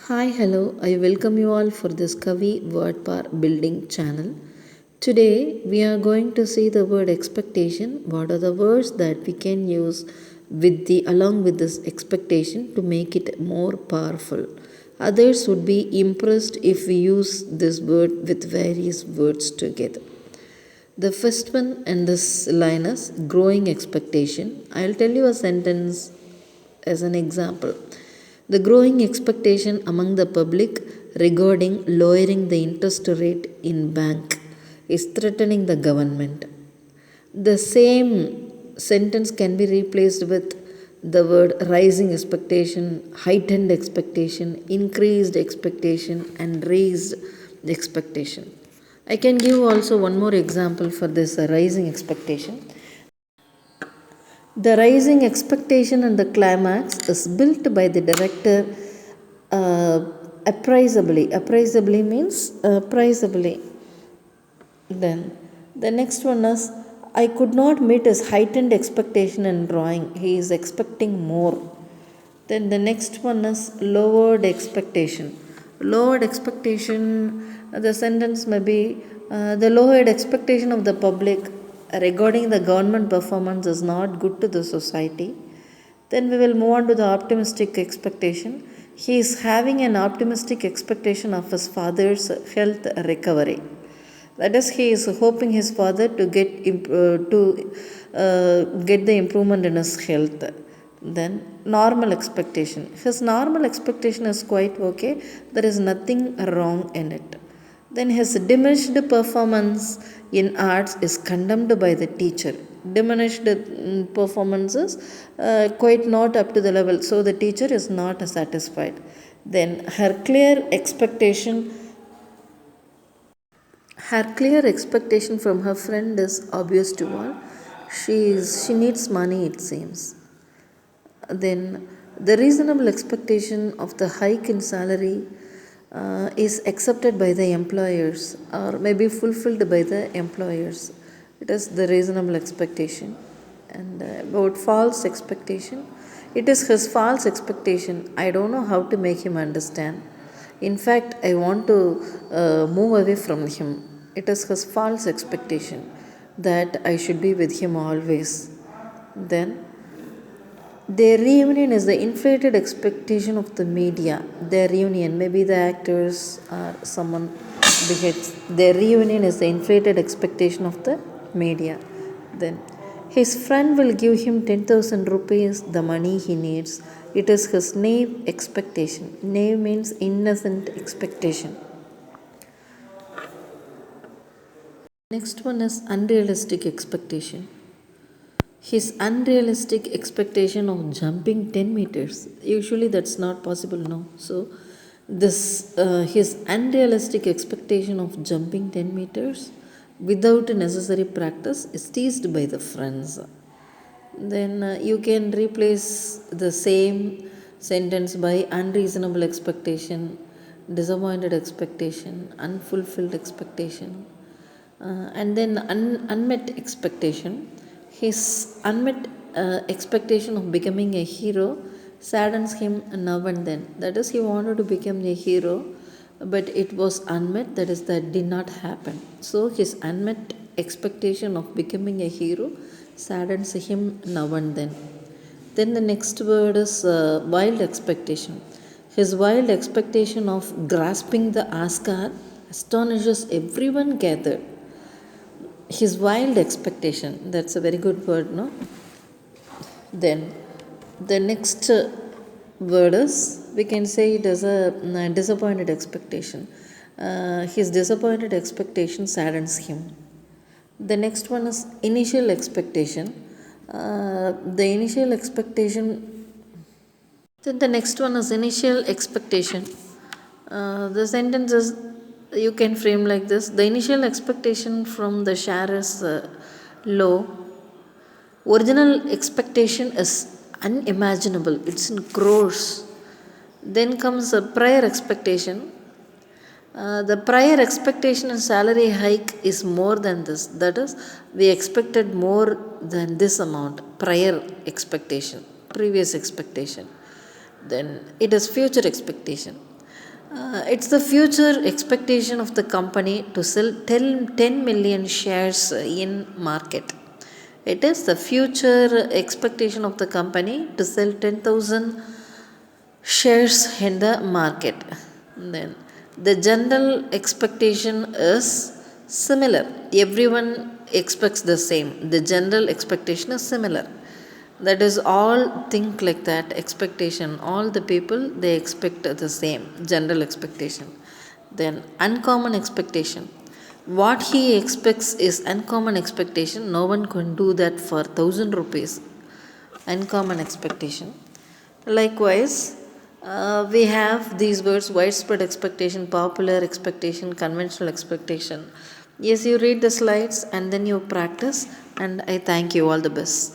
Hi, hello. I welcome you all for this Kavi Word Par Building channel. Today we are going to see the word expectation. What are the words that we can use with the along with this expectation to make it more powerful? Others would be impressed if we use this word with various words together. The first one in this line is growing expectation. I'll tell you a sentence as an example. The growing expectation among the public regarding lowering the interest rate in bank is threatening the government. The same sentence can be replaced with the word rising expectation, heightened expectation, increased expectation, and raised expectation. I can give also one more example for this rising expectation. The rising expectation and the climax is built by the director uh, appraisably. Appraisably means appraisably. Then the next one is I could not meet his heightened expectation in drawing. He is expecting more. Then the next one is lowered expectation. Lowered expectation, the sentence may be the lowered expectation of the public regarding the government performance is not good to the society. Then we will move on to the optimistic expectation. He is having an optimistic expectation of his father's health recovery. That is, he is hoping his father to get the improvement in his health. Then normal expectation. His normal expectation is quite okay. There is nothing wrong in it. Then his diminished performance in arts is condemned by the teacher. Diminished performances quite not up to the level, so the teacher is not satisfied. Then her clear expectation from her friend is obvious to all. She needs money, it seems. Then the reasonable expectation of the hike in salary is accepted by the employers or maybe fulfilled by the employers. It is the reasonable expectation. And about false expectation, it is his false expectation. I don't know how to make him understand. In fact, I want to move away from him. It is his false expectation that I should be with him always. Then their reunion is the inflated expectation of the media. Their reunion, maybe the actors or someone beheads. Their reunion is the inflated expectation of the media. Then his friend will give him 10,000 rupees, the money he needs. It is his naive expectation. Naive means innocent expectation. Next one is unrealistic expectation. His unrealistic expectation of jumping 10 meters, usually that's not possible, no. So this his unrealistic expectation of jumping 10 meters without necessary practice is teased by the friends. Then you can replace the same sentence by unreasonable expectation, disappointed expectation, unfulfilled expectation, and then unmet expectation. His unmet expectation of becoming a hero saddens him now and then. That is, he wanted to become a hero, but it was unmet, that is, that did not happen. So, his unmet expectation of becoming a hero saddens him now and then. Then the next word is wild expectation. His wild expectation of grasping the Oscar astonishes everyone gathered. His wild expectation, that's a very good word, no? Then the next word is, we can say it as a disappointed expectation. His disappointed expectation saddens him. The next one is initial expectation. The initial expectation. Then the next one is initial expectation. The sentence is, you can frame like this: the initial expectation from the share is low. Original expectation is unimaginable, it's in crores. Then comes a prior expectation. The prior expectation and salary hike is more than this. That is, we expected more than this amount. Prior expectation, previous expectation. Then it is future expectation. It's the future expectation of the company to sell 10 million shares in market. It is the future expectation of the company to sell 10,000 shares in the market. Then the general expectation is similar. Everyone expects the same. The general expectation is similar. That is all think like that expectation. All the people they expect the same general expectation. Then uncommon expectation. What he expects is uncommon expectation. No one can do that for 1,000 rupees. Uncommon expectation. Likewise, we have these words widespread expectation, popular expectation, conventional expectation. Yes, you read the slides and then you practice, and I thank you. All the best.